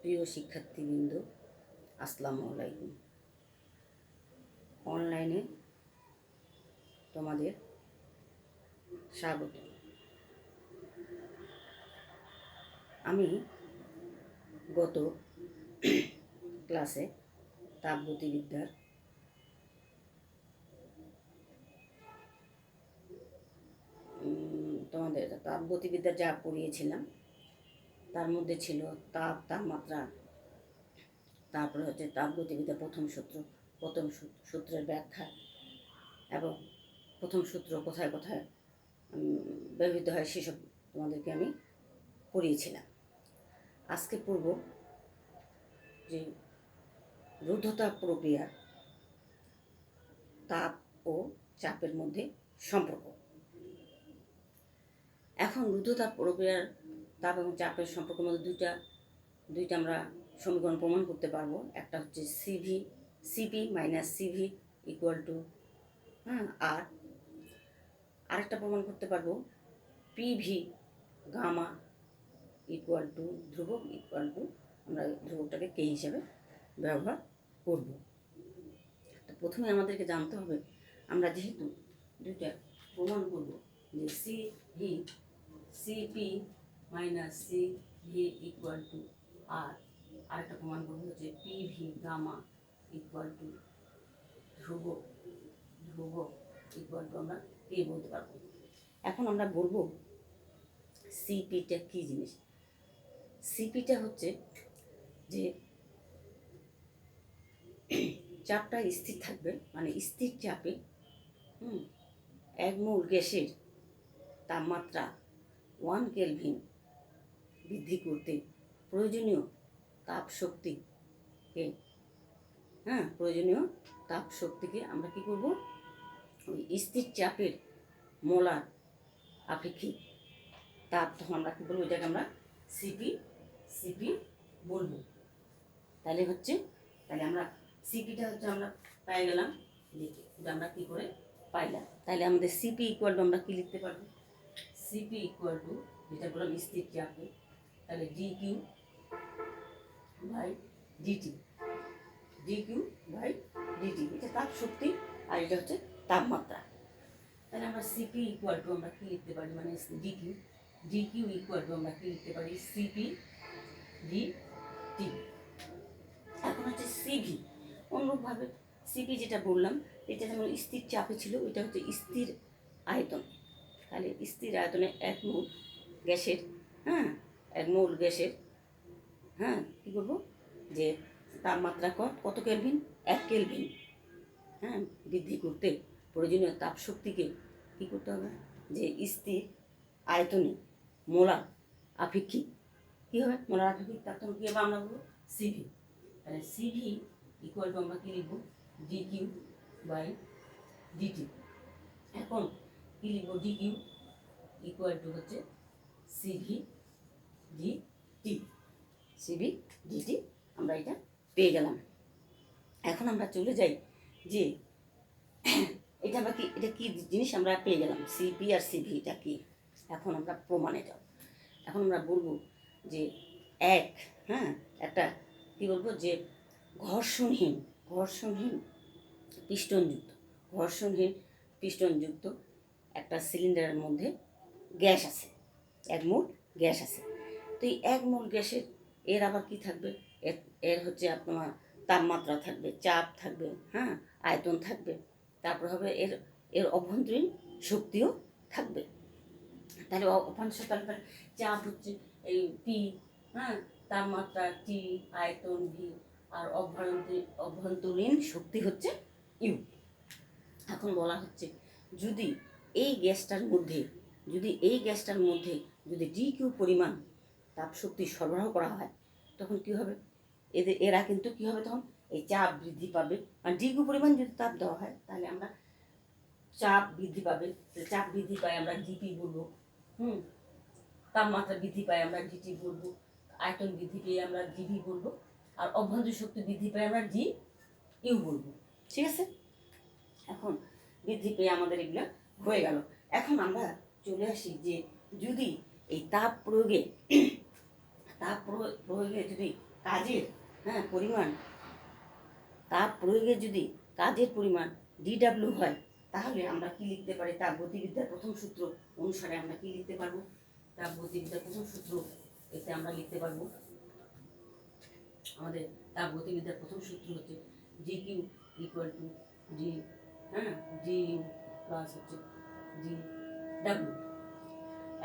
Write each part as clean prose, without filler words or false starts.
প্রিয় শিক্ষার্থীবৃন্দ, আসসালামু আলাইকুম। অনলাইনে তোমাদের স্বাগত। আমি গত ক্লাসে তাপগতিবিদ্যার যা পড়িয়েছিলাম তার মধ্যে ছিল তাপমাত্রা, তারপরে হচ্ছে তাপগতিবিদ্যার প্রথম সূত্রের ব্যাখ্যা এবং প্রথম সূত্র কোথায় কোথায় ব্যবহৃত হয় সেসব তোমাদেরকে আমি পড়িয়েছিলাম। আজকে পড়ব যে রুদ্ধতাপ প্রক্রিয়া তাপ ও চাপের মধ্যে সম্পর্ক। এখন রুদ্ধতাপ প্রক্রিয়ার তাপ এবং চাপের সম্পর্কের মধ্যে দুইটা আমরা সমীকরণ প্রমাণ করতে পারবো। একটা হচ্ছে CP minus CV equal to আর আরেকটা প্রমাণ করতে পারবো পিভি গামা ইকুয়াল টু ধ্রুবক ইকুয়াল টু, আমরা ধ্রুবকটাকে কে হিসাবে ব্যবহার করব। তো প্রথমে আমাদেরকে জানতে হবে, আমরা যেহেতু দুইটা প্রমাণ করব যে CP minus CV equal to আর আরেকটা প্রমাণ করবো হচ্ছে পিভি গামা ইকুয়াল টু ধ্রুবক ইকুয়াল টু আমরা কে বলতে পারবো। এখন আমরা বলবো সিপিটা কী জিনিস। সিপিটা হচ্ছে যে চাপটা স্থির থাকবে, মানে স্থির চাপে এক মোল গ্যাসের তাপমাত্রা 1 কেলভিন বৃদ্ধি করতে প্রয়োজনীয় তাপ শক্তিকে আমরা কি করব, ওই স্থির চাপের মোলার আপেক্ষিক তাপ, তখন আমরা কী বলবো, এটাকে আমরা সিপি বলবো। তাহলে আমরা সিপিটা হচ্ছে আমরা পেয়ে গেলাম, এটা আমরা কী করে পাইলাম। তাহলে আমাদের সিপি ইকুয়াল টু আমরা কী লিখতে পারবো, সিপি ইকুয়াল টু যেটা বললাম স্থির চাপে, তাহলে ডিকিউ বাই ডিটি, এটা তাপ শক্তি আর এটা হচ্ছে তাপমাত্রা। তাহলে আমরা সিপি ইকুয়াল টু আমরা কী লিখতে পারি, মানে ডিকিউ ইকুয়াল টু আমরা কী লিখতে পারি, সিপি ডিটি। এখন হচ্ছে সিভি, অনুরূপভাবে সিপি যেটা বললাম এটা যেমন স্থির চাপে ছিল, ওইটা হচ্ছে স্থির আয়তন। তাহলে স্থির আয়তনে এক মোল গ্যাসের কী করবো, যে তাপমাত্রা কত কেলভিন, 1 কেলভিন বৃদ্ধি করতে প্রয়োজনীয় তাপ শক্তিকে কী করতে হবে, যে স্থির আয়তনে মোলার আপেক্ষিক কী হবে, মোলার আপেক্ষিক তাপ, তখন কী হবে আমরা বলবো সিভি। তাহলে সিভি ইকুয়াল টু আমরা কী লিখবো, ডিকিউ বাই ডিটি। এখন কী লিখবো, ডিকিউ ইকুয়াল টু হচ্ছে সিভি ডিটি, আমরা এটা পেয়ে গেলাম। এখন আমরা চলে যাই যে এটা কি জিনিস আমরা পেয়ে গেলাম, সিপি আর সিভি এটা কি। এখন আমরা প্রমাণে যাব। এখন আমরা বলবো যে একটা কি বলবো, যে ঘর্ষণহীন পিস্টনযুক্ত একটা সিলিন্ডারের মধ্যে গ্যাস আছে, 1 মোল গ্যাস আছে। তো এই 1 মোল গ্যাসের এর আবার কি থাকবে, এর হচ্ছে আপনার তাপমাত্রা থাকবে, চাপ থাকবে, আয়তন থাকবে, তারপর হবে এর অভ্যন্তরীণ শক্তিও থাকবে। তাহলে অভ্যন্তরীণ চাপ হচ্ছে এই পি, তাপমাত্রা টি, আয়তন ভি, আর অভ্যন্তরীণ শক্তি হচ্ছে ইউ। এখন বলা হচ্ছে যদি এই গ্যাসটার মধ্যে যদি ডিকিউ পরিমাণ তাপ শক্তি সরবরাহ করা হয়, তখন কী হবে, এরা কিন্তু কী হবে, তখন এই চাপ বৃদ্ধি পাবে। আর ডিকিউ পরিমাণ যদি তাপ দেওয়া হয় তাহলে আমরা চাপ বৃদ্ধি পাবে, চাপ বৃদ্ধি পায় আমরা ডিপি বলবো, তাপমাত্রা বৃদ্ধি পায় আমরা ডিটি বলবো, আয়তন বৃদ্ধি পেয়ে আমরা ডিভি বলবো, আর অভ্যন্তরীণ শক্তি বৃদ্ধি পেয়ে আমরা ডি ইউ বলবো। ঠিক আছে, এখন বৃদ্ধি পেয়ে আমাদের এগুলো হয়ে গেল। এখন আমরা চলে আসি যে যদি এই তাপ প্রয়োগে যদি কাজের পরিমাণ, তাপ প্রয়োগে যদি কাজের পরিমাণ ডিডাব্লিউ হয়, তাহলে আমরা কি লিখতে পারি? তাপ গতিবিদ্যার প্রথম সূত্র অনুসারে আমরা কি লিখতে পারবো? তাপ গতিবিদ্যার প্রথম সূত্র এতে আমরা লিখতে পারবো, আমাদের তাপ গতিবিদ্যার প্রথম সূত্র হচ্ছে G Q equal to G G U plus হচ্ছে জি ডাব্লিউ।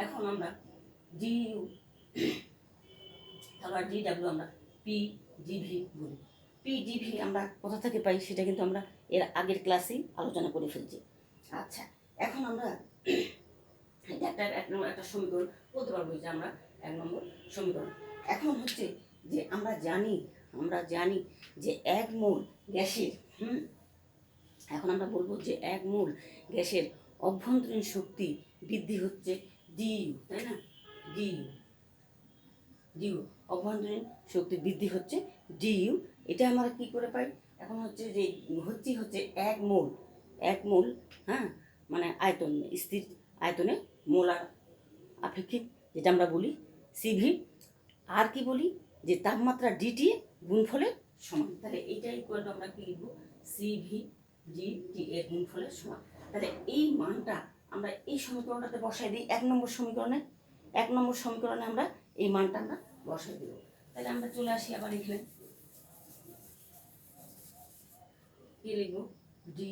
এখন আমরা জি ইউ তারপর জি ডাব্লিউ আমরা পি জিভি বলি। পি জিভি আমরা কোথা থেকে পাই সেটা কিন্তু আমরা এর আগের ক্লাসেই আলোচনা করে ফেলছি। আচ্ছা, এখন আমরা এটা একটা সমীকরণ বলতে পারবো যে আমরা 1 নম্বর সমীকরণ। এখন হচ্ছে যে আমরা জানি যে 1 মোল গ্যাসের এখন আমরা বলবো যে 1 মোল গ্যাসের অভ্যন্তরীণ শক্তি বৃদ্ধি হচ্ছে ডিইউ, তাই না? ডিইউ অভ্যন্তরীণ শক্তি বৃদ্ধি হচ্ছে ডিইউ। এটা আমরা কি করে পাই? এখন হচ্ছে যে হচ্ছে 1 মোল মানে আয়তন, স্থির আয়তনে মোলার আপেক্ষিক যেটা আমরা বলি সিভি, আর কি বলি যে তাপমাত্রা ডিটি গুণফলের সমান। তাহলে এইটা ইকুয়াল টু আমরা কি লিখবো? সিভি ডিটি এর গুণফলের সমান। তাহলে এই মানটা আমরা এই সমীকরণটাতে বসাই দিই। 1 নম্বর সমীকরণে আমরা এই মানটা আমরা বসাই দেব। তাহলে আমরা চলে আসি আবার এখানে কি লিখবো? D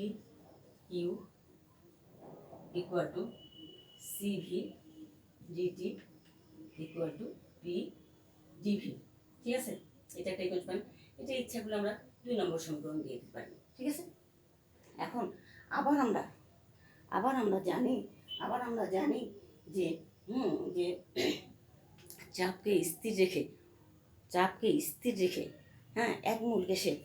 Q equal to CV DT equal to P DV. ঠিক আছে, এটা একটা ইকুয়াল পাই। এটা ইচ্ছা করলে আমরা 2 নম্বর সমীকরণ দিয়ে দিতে পারি। ঠিক আছে, এখন আবার আমরা জানি যে যে চাপকে স্থির রেখে 1 মোল গ্যাসের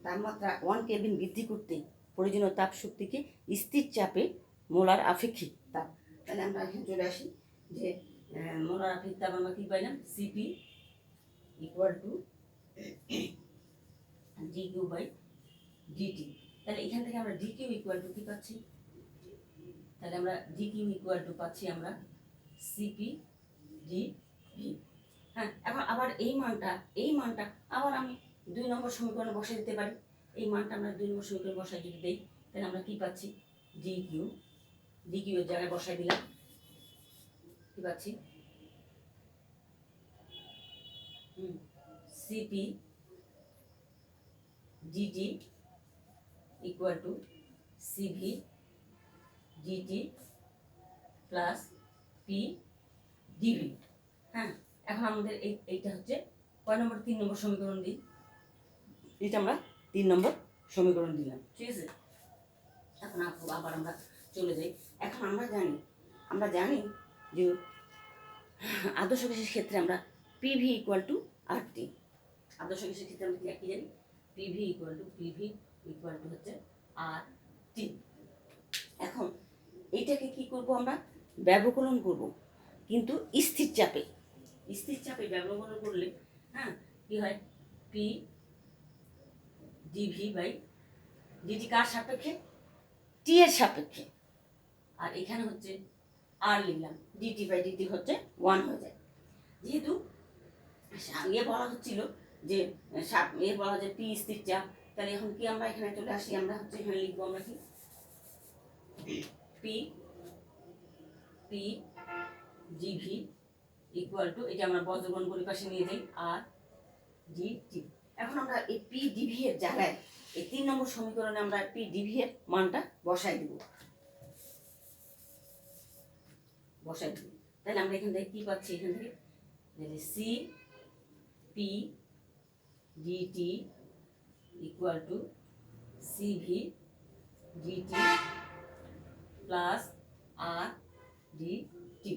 তাপমাত্রা 1 কেলভিন বৃদ্ধি করতে প্রয়োজনীয় তাপ শক্তিকে স্থির চাপে মোলার আপেক্ষিক তাপ। তাহলে আমরা এখানে চলে আসি যে মোলার আপেক্ষিক তাপ আমরা কি পাইলাম? CP equal to D Q by DT. তাহলে এখান থেকে আমরা ডি কিউ ইকুয়াল টু কি পাচ্ছি? তাহলে আমরা ডি কিউ ইকুয়াল টু পাচ্ছি আমরা সিপি ডি ভি। এখন আবার এই মানটা আবার আমি 2 নম্বর সমীকরণে বসাই দিতে পারি। এই মানটা আমরা 2 নম্বর সমীকরণে বসাই যদি দেই, তাহলে আমরা কি পাচ্ছি? ডি কিউ এর জায়গায় বসাই দিলাম, কি পাচ্ছি? CP DT equal to CV DT plus P DV. এখন আমাদের এইটা হচ্ছে কয় নম্বর? 3 নম্বর সমীকরণ দিই। এটা আমরা 3 নম্বর সমীকরণ দিলাম। ঠিক আছে, এখন আবার আমরা চলে যাই। এখন আমরা জানি যে আদর্শ গ্যাসের ক্ষেত্রে আমরা পিভি ইকুয়াল টু আরটি। আদর্শ গ্যাসের ক্ষেত্রে আমরা কি জানি? পিভি ইকুয়াল টু হচ্ছে আরটি। এখন এইটাকে কি করব? আমরা ব্যবকলন করব, কিন্তু স্থির চাপে ব্যবকলন করলে কি হয়? পি ডিভি বাই ডিটি কার সাপেক্ষে? টি এর সাপেক্ষে। আর এখানে হচ্ছে আর লিখলাম, ডিটি বাই ডিটি হচ্ছে 1 হয়ে যায়। যেহেতু বলা হচ্ছিল যে বলা যায় পি স্থির চাপ, তাহলে এখন কি আমরা এখানে চলে আসি, আমরা হচ্ছে এখানে লিখবো আমরা কি পি জিভি ইকুয়াল টু, এটা আমরা বজ্রগণ পরিপাশে নিয়ে যাই, আর ডিটি। এখন আমরা এই পি ডিভি এর জায়গায় এই 3 নম্বর সমীকরণে আমরা পি ডিভি এর মানটা বসাই দিব। তাহলে আমরা এখান থেকে কি পাচ্ছি? এখান থেকে C P DT equal to CV DT plus R DT.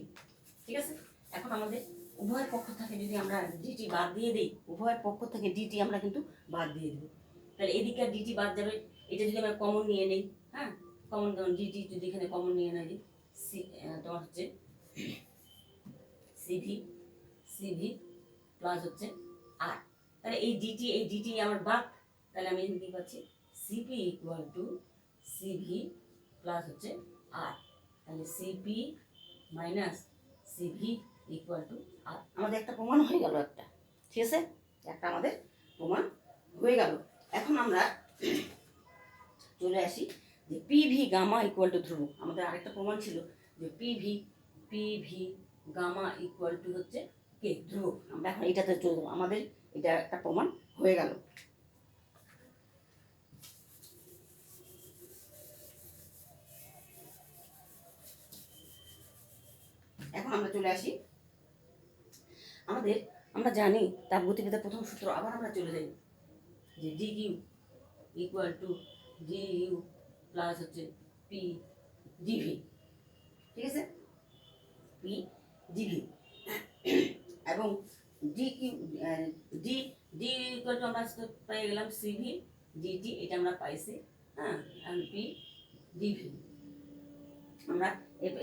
ঠিক আছে, এখন আমাদের উভয় পক্ষ থেকে যদি আমরা ডিটি বাদ দিয়ে দিই, উভয় পক্ষ থেকে ডিটি আমরা কিন্তু বাদ দিয়ে দেবো। তাহলে এদিকে ডিটি বাদ যাবে, এটা যদি আমরা কমন নিয়ে নেই, কমন ডিটি যদি এখানে কমন নিয়ে নেই, তোমার হচ্ছে সিভি প্লাস হচ্ছে আর। তাহলে এই ডিটি আমার বাদ, তাহলে আমি এখানে কি পাচ্ছি? CP equal to CV plus হচ্ছে আর। তাহলে CP minus CV equal to R. আমাদের একটা প্রমাণ হয়ে গেল একটা। ঠিক আছে, একটা আমাদের প্রমাণ হয়ে গেল। এখন আমরা চলে আসি যে পিভি গামা ইকুয়াল টু ধ্রুবক। আমাদের আরেকটা প্রমাণ ছিল যে পিভি গামা ইকুয়াল টু হচ্ছে কে ধ্রুবক। আমরা এখন এটাতে চলে যাবো, আমাদের এটা একটা প্রমাণ হয়ে গেল। এখন আমরা চলে আসি আমরা জানি তাপগতিবিদ্যার প্রথম সূত্র, আবার আমরা চলে যাই যে D Q equal to D U plus হচ্ছে পি ডিভি। ঠিক আছে, পি ডিভি এবং D Q D D equal to আমরা পেয়ে গেলাম সিভি ডিটি, এটা আমরা পাইছি। হ্যাঁ, পি ডিভি আমরা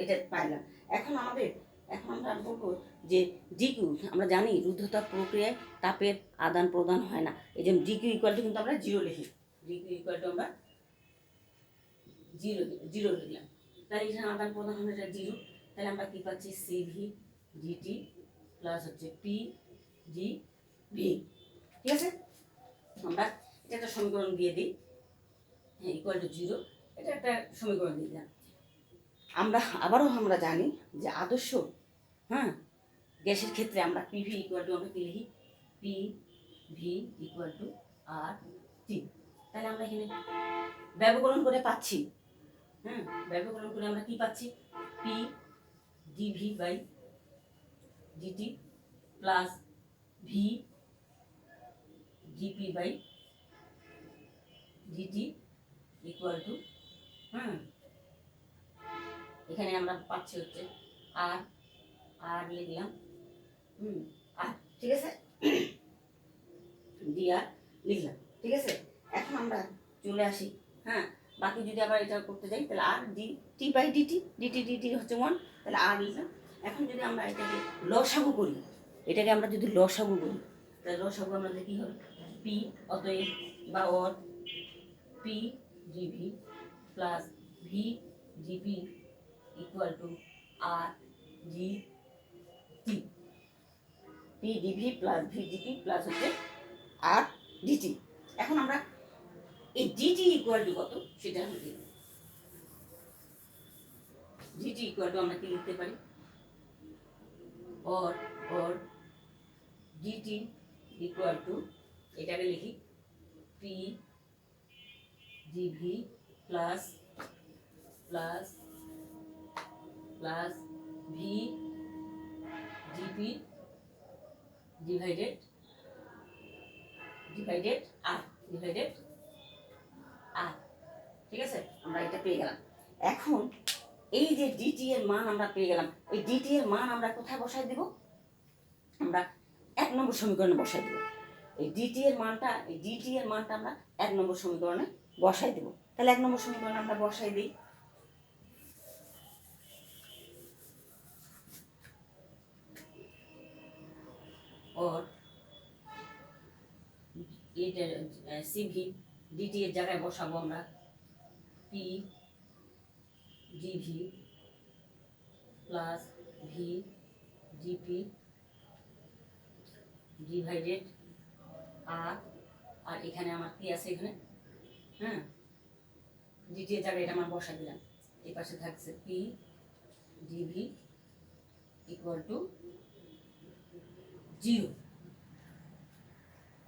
এটা পাইলাম। এখন আমরা বলবো যে ডিকিউ, আমরা জানি রুদ্ধতাপ প্রক্রিয়ায় তাপের আদান প্রদান হয় না, এই জন্য ডিকিউ ইকুয়াল টু কিন্তু আমরা জিরো লিখি, ডিকিউ ইকুয়াল টু আমরা জিরো লিখলাম। তাহলে এখানে আদান প্রদান হলে এটা জিরো, তাহলে আমরা কি পাচ্ছি সিভি ডিটি প্লাস হচ্ছে পি ডি ভি। ঠিক আছে, আমরা এটা একটা সমীকরণ দিয়ে দিই, হ্যাঁ ইকুয়াল টু জিরো, এটা একটা সমীকরণ দিয়ে দিলাম। আমরা জানি যে আদর্শ গ্যাসের ক্ষেত্রে আমরা পিভি ইকুয়াল টু আমরা কি লিখি, পি ভি ইকুয়াল টু আর টি। তাহলে আমরা এখানে ব্যবকলন করে পাচ্ছি, ব্যবকলন করে আমরা কি পাচ্ছি, P DV by DT plus V DP by DT equal to এখানে আমরা পাচ্ছি হচ্ছে আর লিখলাম আর। ঠিক আছে, ডি আর লিখলাম। ঠিক আছে, এখন আমরা চলে আসি, বাকি যদি আবার এটা করতে যাই তাহলে R D T by DT, DT হচ্ছে 1, তাহলে আর লিখলাম। এখন যদি আমরা এটাকে লসাগু করি, আমরা যদি লসাগু করি, তাহলে লসাগু আমাদের কী হবে, পি অতএব বা or P GV plus V GP equal to R G T, P DV plus V GP plus হচ্ছে আর ডিটি। এখন আমরা এই ডিটি ইকুয়াল টু কত সেটা আমরা লিখব, ডিটি ইকুয়াল টু আমরা কি লিখতে পারি, অর ডিটি ইকুয়াল টু এটাকে লিখি P DV plus plus plus V DP divided R ঠিক আছে, আমরা এটা পেয়ে গেলাম। এখন এই যে ডিটি এর মান আমরা পেয়ে গেলাম, এই ডিটি এর মান আমরা কোথায় বসাই দেব, আমরা 1 নম্বর সমীকরণে বসাই দেব। এই ডিটি এর মানটা আমরা 1 নম্বর সমীকরণে বসাই দেব। তাহলে 1 নম্বর সমীকরণে আমরা বসাই দিই, और এটা সিভি ডিটি এর জায়গায় বসাবো আমরা P DV plus V DP divided R এখানে আমার কি আছে, এখানে ডিটি এর জায়গায় এটা আমার বসা দিলাম, এই পাশে থাকছে পি ডিভি ইকুয়াল টু 0,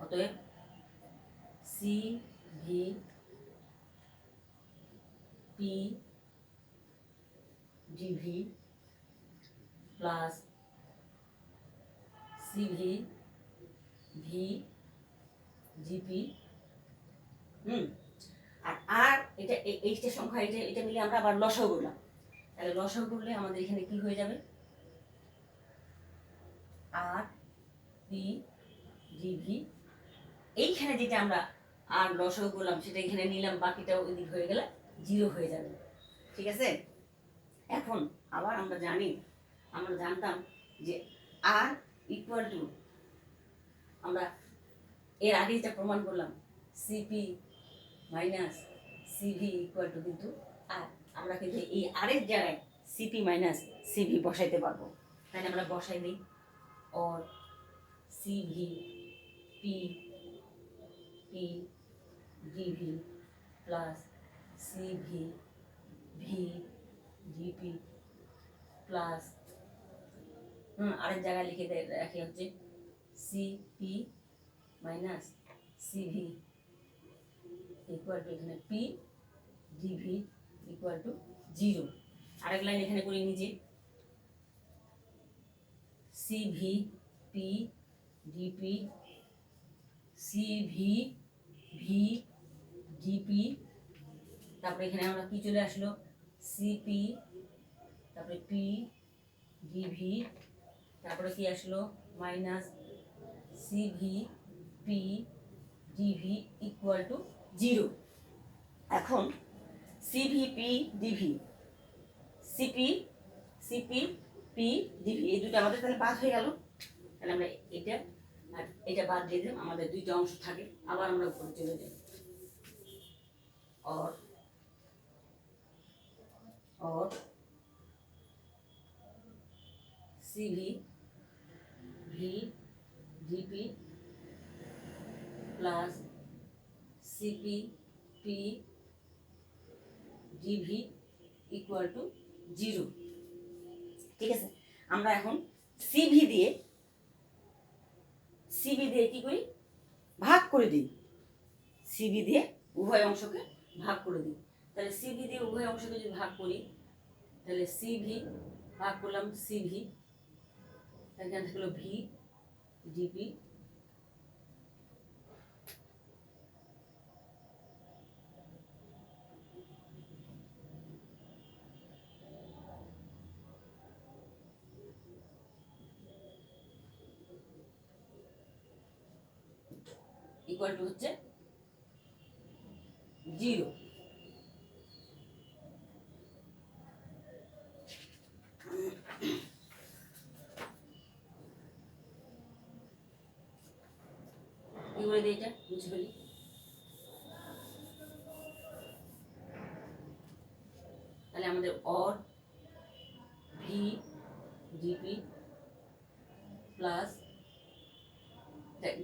অতএব C V P DV plus CV V DP R এটা এইটা সংখ্যা, এটা মিলে আমরা আবার লসাগু করলাম। তাহলে লসাগু করলে আমাদের এখানে কি হয়ে যাবে, আর পি ডিভি, এইখানে যেটা আমরা আর লসাগু করলাম সেটা এখানে নিলাম, বাকিটাও ওইদিক হয়ে গেলে 0 হয়ে যাবে। ঠিক আছে, এখন আবার আমরা জানতাম যে আর ইকুয়াল টু, আমরা এর আগে যেটা প্রমাণ করলাম CP minus CV equal two কিন্তু আর, আমরা কিন্তু এই আরের জায়গায় সিপি মাইনাস সিভি বসাইতে পারবো। তাহলে আমরা বসাই দিই, और CV P P DV plus CV V DP plus আরেক জায়গায় লিখে রাখি হচ্ছে CP minus CV equal to এখানে পি ডিভি ইকুয়াল টু 0। আরেক লাইন এখানে করে নিজে CV P DP CV V DP, তারপরে এখানে আমরা কি চলে আসলো সিপি, তারপরে পি ডিভি, তারপরে কি আসলো minus CV P DV equal to 0। এখন CV P DV CP CP P DV এই দুটো আমাদের তাহলে বাদ হয়ে গেল। তাহলে আমরা এটা আর এটা বাদ দিয়ে দিলাম, আমাদের দুইটা অংশ থাকে। আবার আমরা উপরে চলে যাই, और सीवी भी DP plus CP P DV equal to 0। ঠিক আছে, আমরা এখন সিভি দিয়ে কি করি ভাগ করে দিই, সিভি দিয়ে উভয় অংশকে ভাগ করে দিই। তাহলে সিভি দিয়ে উভয় অংশকে যদি ভাগ করি তাহলে সিভি ভাগ করলাম সিভি, এখানে থাকলো ভি ডিপি ইকুয়াল টু হচ্ছে 0। কি করে দিই এটা বুঝে ফেলি। তাহলে আমাদের or V DP plus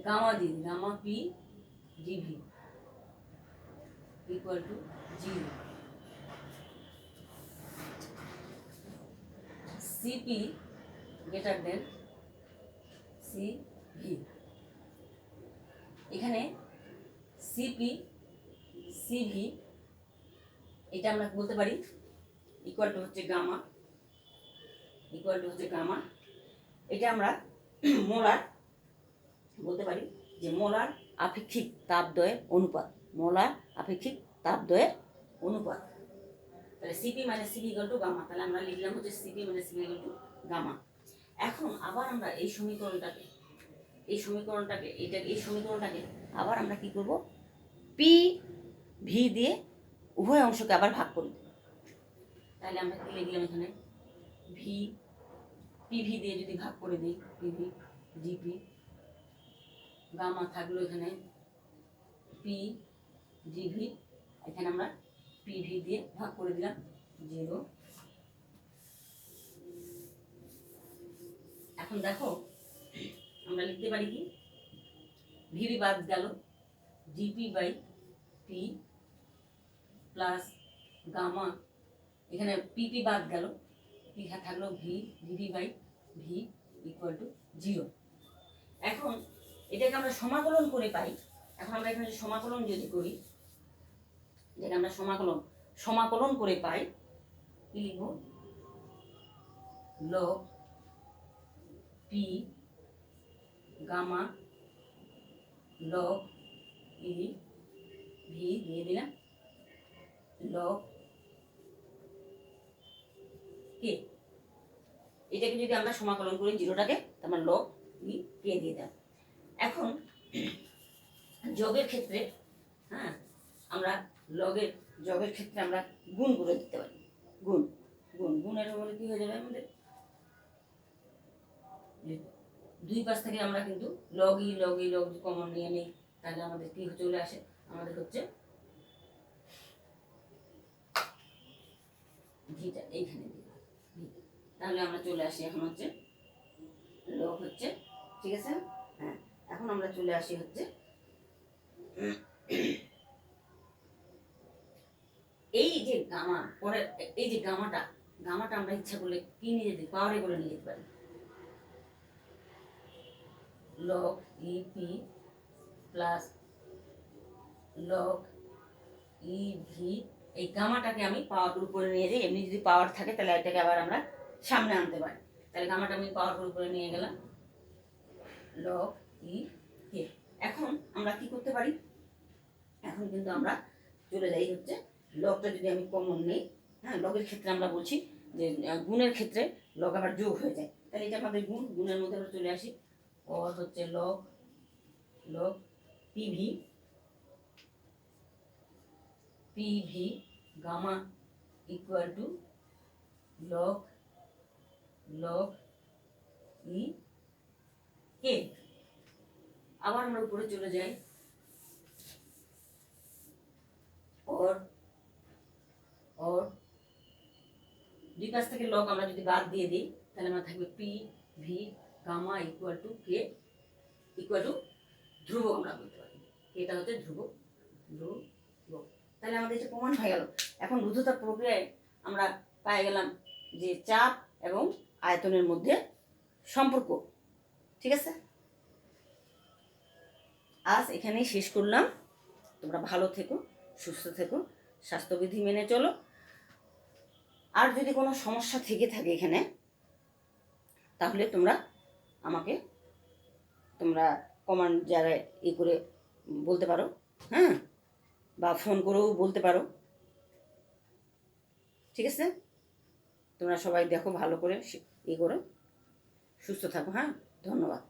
gamma দিই gamma P DV equal to 0। CP greater than CV, এখানে সিপি সিভি এটা আমরা বলতে পারি ইকুয়াল টু হচ্ছে গামা, এটা আমরা মোলার বলতে পারি যে মোলার আপেক্ষিক তাপদ্বয়ের অনুপাত, মোলার আপেক্ষিক তাপদ্বয়ের অনুপাত। তাহলে সিপি মানে সিভি ইকুয়াল টু গামা, তাহলে আমরা লিখলাম হচ্ছে সিপি মানে সিভি ইকুয়াল টু গামা। এখন আবার আমরা এই সমীকরণটাকে আবার আমরা কি করব পি ভি দিয়ে উভয় অংশকে আবার ভাগ করে দেব। তাহলে আমরা কি লিখলাম এখানে ভি পিভি দিয়ে যদি ভাগ করে দিই পিভি ডিপি, গামা থাকলো এখানে পি ডিভি, এখানে আমরা পিভি দিয়ে ভাগ করে দিলাম 0। এখন দেখো আমরা লিখতে পারি কি ভিভি বাদ গেল DP by P plus gamma, এখানে পিপি বাদ গেল, পি থাকলো V DV by V equal to 0। এখন এটাকে আমরা সমাকলন করে পাই। এখন আমরা এখানে সমাকলন যদি করি, যেটা আমরা সমাকলন করে পাই কি লিখব log P gamma log E V দিয়ে দিলাম লগ কে, এটাকে যদি আমরা সমাকলন করি জিরোটাকে তারপর লগ ই কে দিয়ে দিলাম। এখন যোগের ক্ষেত্রে আমরা যোগের ক্ষেত্রে আমরা গুণ করে দিতে পারি, গুণের মধ্যে কি হয়ে যাবে আমাদের দুই পাশ থেকে আমরা কিন্তু লগ ই কমন নিয়ে নিই, তাহলে আমাদের কি চলে আসে আমাদের হচ্ছে ভিটা এইখানে দিই, তাহলে আমরা চলে আসি এখন হচ্ছে লগ হচ্ছে ঠিক আছে হ্যাঁ, এখন আমরা চলে আসি হচ্ছে এই যে গামা পরে, এই যে গামাটা আমরা ইচ্ছা করলে কি নিয়ে যেতে পাওয়ারে করে নিয়ে যেতে পারি। Log E P plus log E V, এই গামাটাকে আমি পাওয়ার উপরে নিয়ে যাই। এমনি যদি পাওয়ার থাকে তাহলে এটাকে আবার আমরা সামনে আনতে পারি। তাহলে গামাটা আমি পাওয়ার উপরে নিয়ে গেলাম লগ ই কে। এখন আমরা কি করতে পারি, এখন কিন্তু আমরা চলে যাই হচ্ছে লগটা যদি আমি কমন নেই, হ্যাঁ লগের ক্ষেত্রে আমরা বলছি যে গুণের ক্ষেত্রে লগ আবার যোগ হয়ে যায়, তাহলে এটা আমাদের গুণের মধ্যে আমরা চলে আসি। ওর হচ্ছে log log PV PV gamma equal to log log e K. আবার আমরা উপরে চলে যাই, ওর ওর দুই পাশ থেকে লগ আমরা যদি বাদ দিয়ে দিই তাহলে আমরা থাকবে P V gamma equal to K equal to ধ্রুব আমরা বলতে পারি। এটা হচ্ছে ধ্রুব ধ্রুব। তাহলে আমাদের এটা প্রমাণ হয়ে গেল। এখন রুদ্ধতাপ প্রক্রিয়ায় আমরা পেয়ে গেলাম যে চাপ এবং আয়তনের মধ্যে সম্পর্ক। ঠিক আছে, আজ এখানেই শেষ করলাম। তোমরা ভালো থেকো, সুস্থ থেকো, স্বাস্থ্যবিধি মেনে চলো। আর যদি কোনো সমস্যা থেকে থাকে এখানে, তাহলে তোমরা আমাকে কমেন্ট জায়গায় করে বলতে পারো, হ্যাঁ, বা ফোন করেও বলতে পারো। ঠিক আছে, তোমরা সবাই দেখো ভালো করে করো, সুস্থ থাকো। হ্যাঁ, ধন্যবাদ।